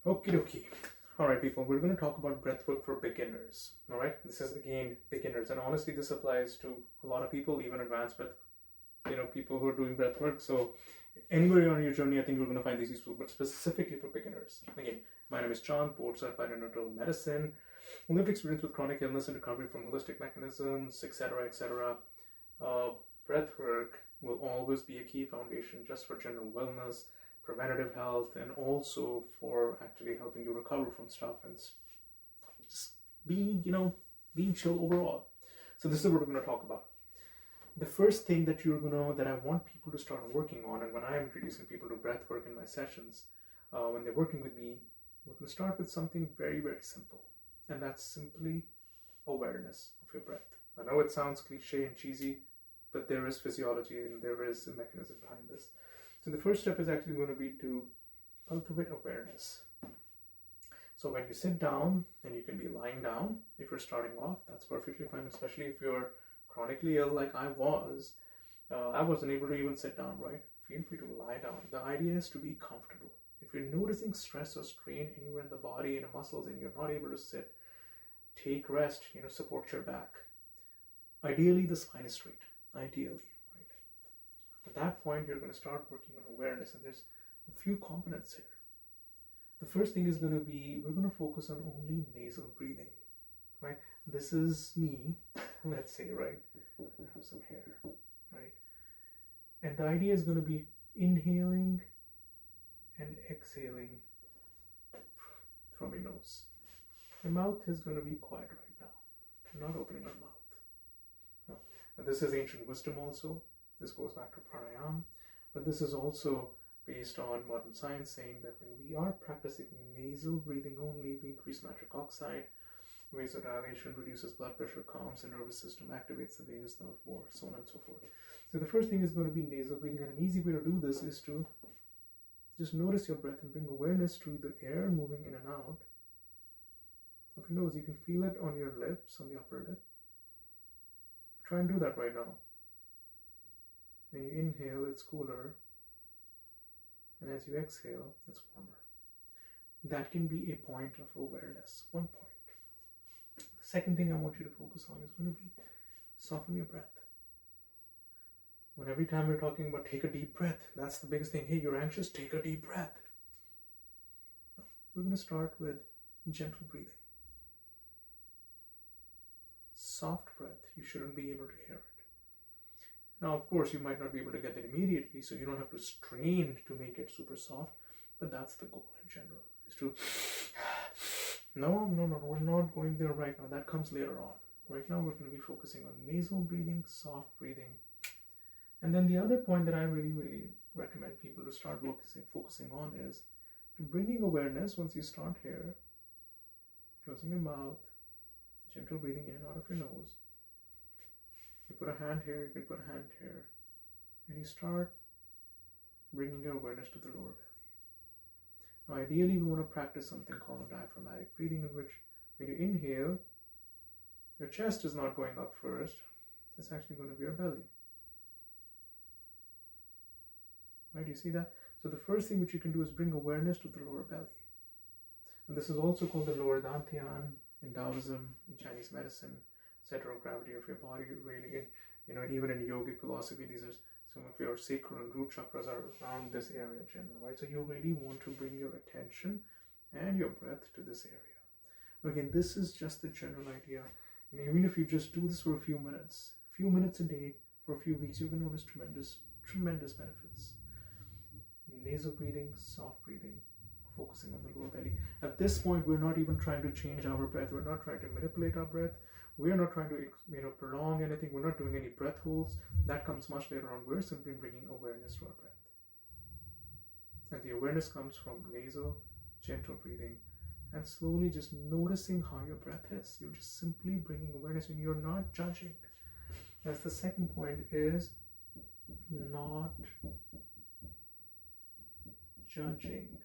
Okie dokie. All right, people, we're going to talk about breathwork for beginners. All right, this is again beginners, and honestly, this applies to a lot of people, even advanced breath, people who are doing breathwork. So, anywhere on your journey, I think you're going to find this useful, but specifically for beginners. Again, my name is Chaand, board certified in internal medicine, lived experience with chronic illness and recovery from holistic mechanisms, etc., etc. Uh, Breathwork will always be a key foundation just for general wellness, preventative health, and also for actually helping you recover from stuff and just being chill overall. So this is what we're going to talk about. The first thing that I want people to start working on, and when I am introducing people to breathwork in my sessions, when they're working with me, we're going to start with something very, very simple, and that's simply awareness of your breath. I know it sounds cliche and cheesy, but there is physiology and there is a mechanism behind this. So the first step is actually going to be to cultivate awareness. So when you sit down, and you can be lying down if you're starting off, that's perfectly fine, especially if you're chronically ill like I was. I wasn't able to even sit down, right? Feel free to lie down. The idea is to be comfortable. If you're noticing stress or strain anywhere in the body, in the muscles, and you're not able to sit, take rest, support your back. Ideally, the spine is straight. Ideally, right? At that point, you're going to start working on awareness, and there's a few components here. The first thing is going to be, we're going to focus on only nasal breathing, right? This is me, let's say, right? I have some hair, right? And the idea is going to be inhaling and exhaling from your nose. Your mouth is going to be quiet right now. You're not opening your mouth. No. And this is ancient wisdom also. This goes back to pranayama, but this is also based on modern science saying that when we are practicing nasal breathing only, we increase nitric oxide, vasodilation, reduces blood pressure, calms the nervous system, activates the vagus nerve more, so on and so forth. So the first thing is going to be nasal breathing, and an easy way to do this is to just notice your breath and bring awareness to the air moving in and out of your nose. You can feel it on your lips, on the upper lip. Try and do that right now. When you inhale, it's cooler, and as you exhale, it's warmer. That can be a point of awareness, one point. The second thing I want you to focus on is going to be soften your breath. When every time we're talking about take a deep breath, that's the biggest thing. Hey, you're anxious, take a deep breath. We're going to start with gentle breathing. Soft breath, you shouldn't be able to hear it. Now, of course, you might not be able to get that immediately, so you don't have to strain to make it super soft, but that's the goal in general, is to, no, we're not going there right now. That comes later on. Right now, we're going to be focusing on nasal breathing, soft breathing. And then the other point that I really, really recommend people to start focusing on is to bringing awareness once you start here, closing your mouth, gentle breathing in and out of your nose. You put a hand here, you can put a hand here, and you start bringing your awareness to the lower belly. Now, ideally, we want to practice something called diaphragmatic breathing, in which when you inhale, your chest is not going up first, it's actually going to be your belly. Right, you see that? So the first thing which you can do is bring awareness to the lower belly. And this is also called the lower dantian in Taoism, in Chinese medicine, center of gravity of your body. Really, even in yogic philosophy, these are some of your sacral and root chakras are around this area in general, right? So you really want to bring your attention and your breath to this area. Again, this is just the general idea. Even if you just do this for a few minutes a day for a few weeks, you're going to notice tremendous benefits. Nasal breathing, soft breathing, focusing on the lower belly. At this point, we're not even trying to change our breath. We're not trying to manipulate our breath. We are not trying to prolong anything. We're not doing any breath holds. That comes much later on. We're simply bringing awareness to our breath. And the awareness comes from nasal, gentle breathing, and slowly just noticing how your breath is. You're just simply bringing awareness, and you're not judging. That's the second point, is not judging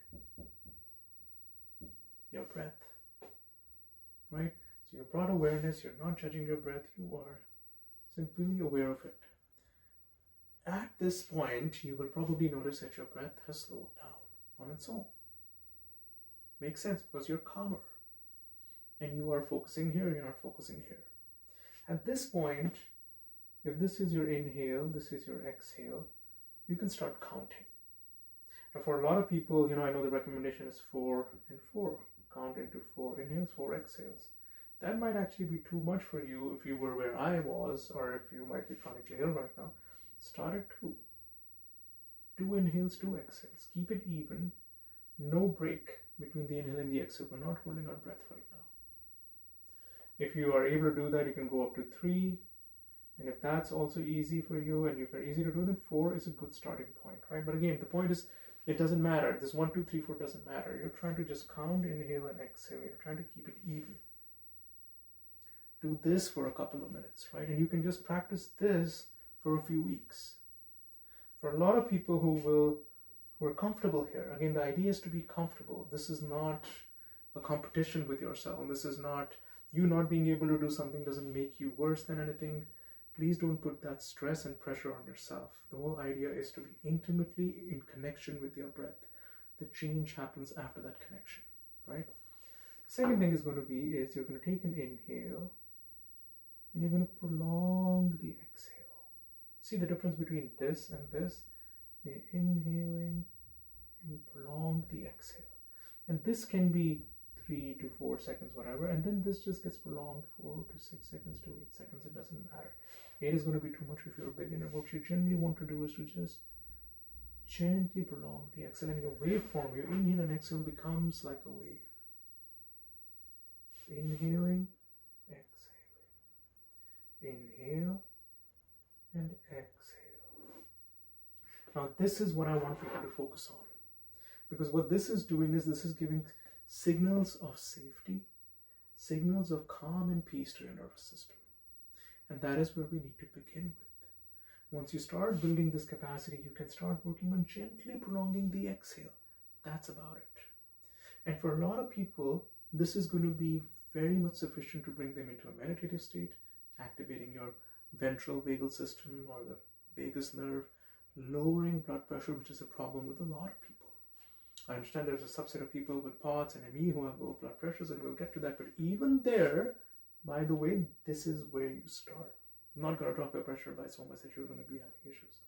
your breath, right? So you brought awareness, you're not judging your breath, you are simply aware of it. At this point, you will probably notice that your breath has slowed down on its own. Makes sense because you're calmer and you are focusing here, you're not focusing here. At this point, if this is your inhale, this is your exhale, you can start counting. Now, for a lot of people, I know the recommendation is 4 and 4. Count into 4 inhales, 4 exhales. That might actually be too much for you if you were where I was, or if you might be chronically ill right now. Start at 2. 2 inhales, 2 exhales. Keep it even. No break between the inhale and the exhale. We're not holding our breath right now. If you are able to do that, you can go up to 3. And if that's also easy for you and you're easy to do, then 4 is a good starting point, right? But again, the point is, it doesn't matter. This 1, 2, 3, 4 doesn't matter. You're trying to just count, inhale, and exhale. You're trying to keep it even. Do this for a couple of minutes, right? And you can just practice this for a few weeks. For a lot of people who are comfortable here, again, the idea is to be comfortable. This is not a competition with yourself. This is not, you not being able to do something doesn't make you worse than anything. Please don't put that stress and pressure on yourself. The whole idea is to be intimately in connection with your breath. The change happens after that connection, right? Second thing is going to be is you're going to take an inhale and you're going to prolong the exhale. See the difference between this and this? You're inhaling and you prolong the exhale. And this can be 3 to 4 seconds, whatever, and then this just gets prolonged 4 to 6 seconds to 8 seconds. It doesn't matter. 8 is going to be too much if you're a beginner. What you generally want to do is to just gently prolong the exhale, and your waveform, your inhale and exhale becomes like a wave. Inhaling, exhaling, inhale and exhale. Now this is what I want people to focus on, because what this is doing is this is giving signals of safety, signals of calm and peace to your nervous system. And that is where we need to begin with. Once you start building this capacity, you can start working on gently prolonging the exhale. That's about it. And for a lot of people, this is going to be very much sufficient to bring them into a meditative state, activating your ventral vagal system or the vagus nerve, lowering blood pressure, which is a problem with a lot of people. I understand there's a subset of people with POTS and ME who have low blood pressures, and we'll get to that. But even there, by the way, this is where you start. I'm not going to drop your pressure by so much that you're going to be having issues.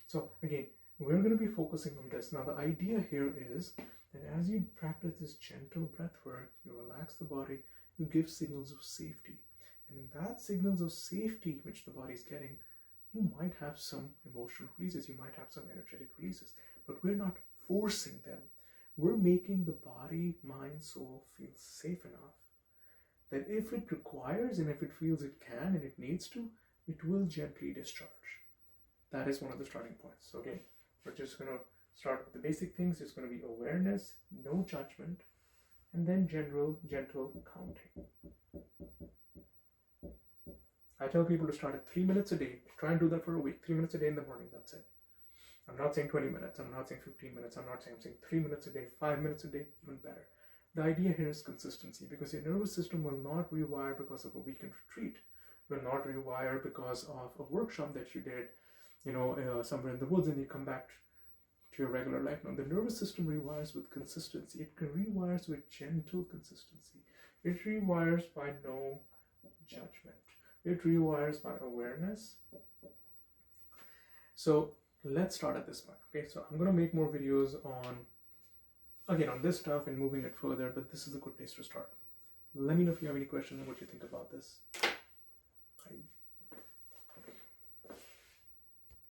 So again, we're going to be focusing on this. Now the idea here is that as you practice this gentle breath work, you relax the body, you give signals of safety. And in that signals of safety which the body is getting, you might have some emotional releases, you might have some energetic releases, but we're not forcing them. We're making the body, mind, soul feel safe enough that if it requires and if it feels it can and it needs to, it will gently discharge. That is one of the starting points. So again, we're just going to start with the basic things. It's going to be awareness, no judgment, and then gentle counting. I tell people to start at 3 minutes a day. Try and do that for a week. 3 minutes a day in the morning, that's it. I'm not saying 20 minutes, I'm not saying 15 minutes, I'm saying 3 minutes a day, 5 minutes a day, even better. The idea here is consistency, because your nervous system will not rewire because of a weekend retreat. Will not rewire because of a workshop that you did, somewhere in the woods, and you come back to your regular life. Now, the nervous system rewires with consistency. It rewires with gentle consistency. It rewires by no judgment. It rewires by awareness. So let's start at this point. Okay, so I'm going to make more videos on this stuff and moving it further, but this is a good place to start. Let me know if you have any questions and what you think about this. Bye.